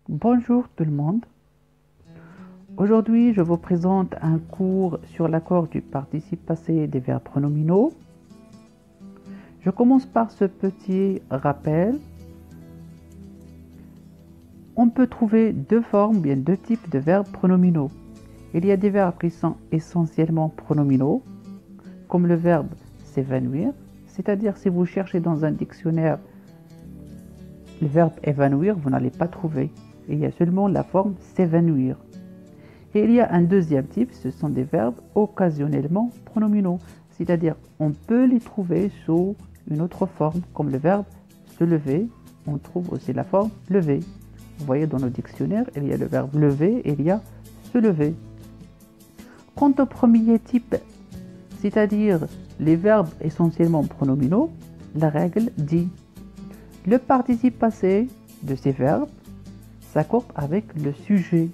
Bonjour tout le monde. Aujourd'hui, je vous présente un cours sur l'accord du participe passé des verbes pronominaux. Je commence par ce petit rappel. On peut trouver deux formes, bien deux types de verbes pronominaux. Il y a des verbes qui sont essentiellement pronominaux, comme le verbe s'évanouir, c'est-à-dire si vous cherchez dans un dictionnaire le verbe évanouir, vous n'allez pas trouver. Il y a seulement la forme s'évanouir. Et il y a un deuxième type, ce sont des verbes occasionnellement pronominaux, c'est-à-dire on peut les trouver sous une autre forme, comme le verbe se lever, on trouve aussi la forme lever. Vous voyez dans nos dictionnaires, il y a le verbe lever et il y a se lever. Quant au premier type, c'est-à-dire les verbes essentiellement pronominaux, la règle dit le participe passé de ces verbes s'accorde avec le sujet.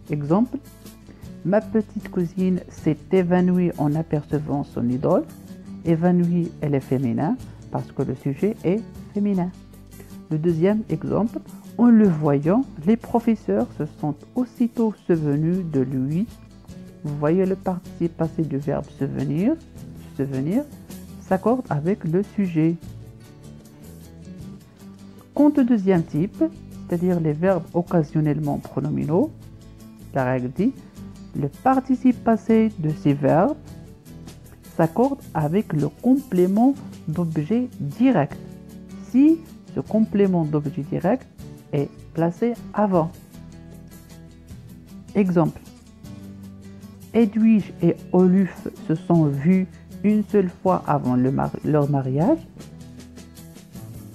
Exemple, ma petite cousine s'est évanouie en apercevant son idole. Évanouie, elle est féminin parce que le sujet est féminin. Le deuxième exemple, en le voyant, les professeurs se sont aussitôt souvenus de lui. Vous voyez le participe passé du verbe souvenir s'accorde avec le sujet. Quant au deuxième type, c'est-à-dire les verbes occasionnellement pronominaux, la règle dit le participe passé de ces verbes s'accorde avec le complément d'objet direct si ce complément d'objet direct est placé avant. Exemple, Edwige et Oluf se sont vus une seule fois avant leur mariage.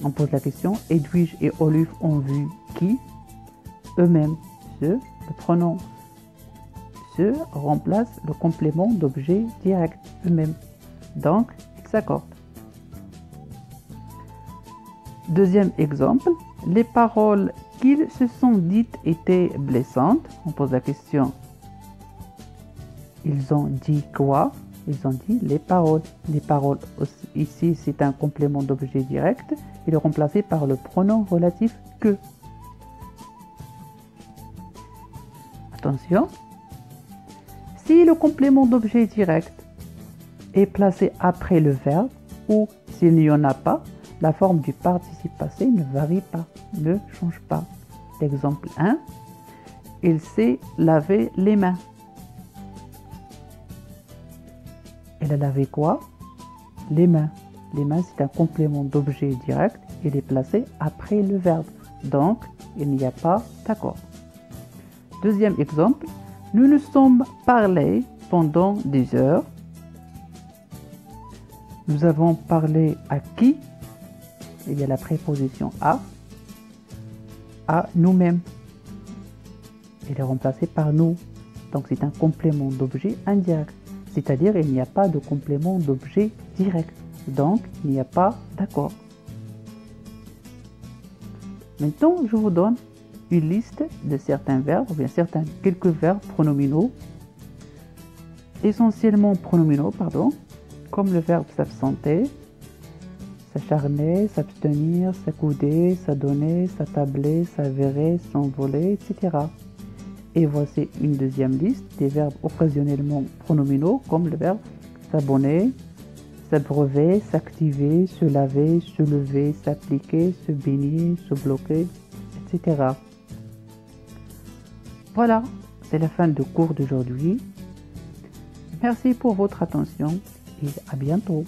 On pose la question, Edwige et Oluf ont vu qui? Eux-mêmes. Le pronom se remplace le complément d'objet direct, eux-mêmes. Donc, ils s'accordent. Deuxième exemple, les paroles qu'ils se sont dites étaient blessantes. On pose la question, ils ont dit quoi? Ils ont dit les paroles. Les paroles, ici, c'est un complément d'objet direct. Il est remplacé par le pronom relatif que. Attention, si le complément d'objet direct est placé après le verbe ou s'il n'y en a pas, la forme du participe passé ne varie pas, ne change pas. Exemple 1, il s'est lavé les mains. Elle a lavé quoi? Les mains. Les mains, c'est un complément d'objet direct. Il est placé après le verbe. Donc, il n'y a pas d'accord. Deuxième exemple, nous nous sommes parlé pendant des heures. Nous avons parlé à qui? Il y a la préposition à nous-mêmes. Il est remplacé par nous. Donc, c'est un complément d'objet indirect. C'est-à-dire il n'y a pas de complément d'objet direct. Donc, il n'y a pas d'accord. Maintenant, je vous donne une liste de certains verbes, ou bien quelques verbes pronominaux, essentiellement pronominaux, comme le verbe s'absenter, s'acharner, s'abstenir, s'accouder, s'adonner, s'attabler, s'avérer, s'envoler, etc. Et voici une deuxième liste des verbes occasionnellement pronominaux, comme le verbe s'abonner, s'abreuver, s'activer, se laver, se lever, s'appliquer, se baigner, se bloquer, etc. Voilà, c'est la fin du cours d'aujourd'hui. Merci pour votre attention et à bientôt.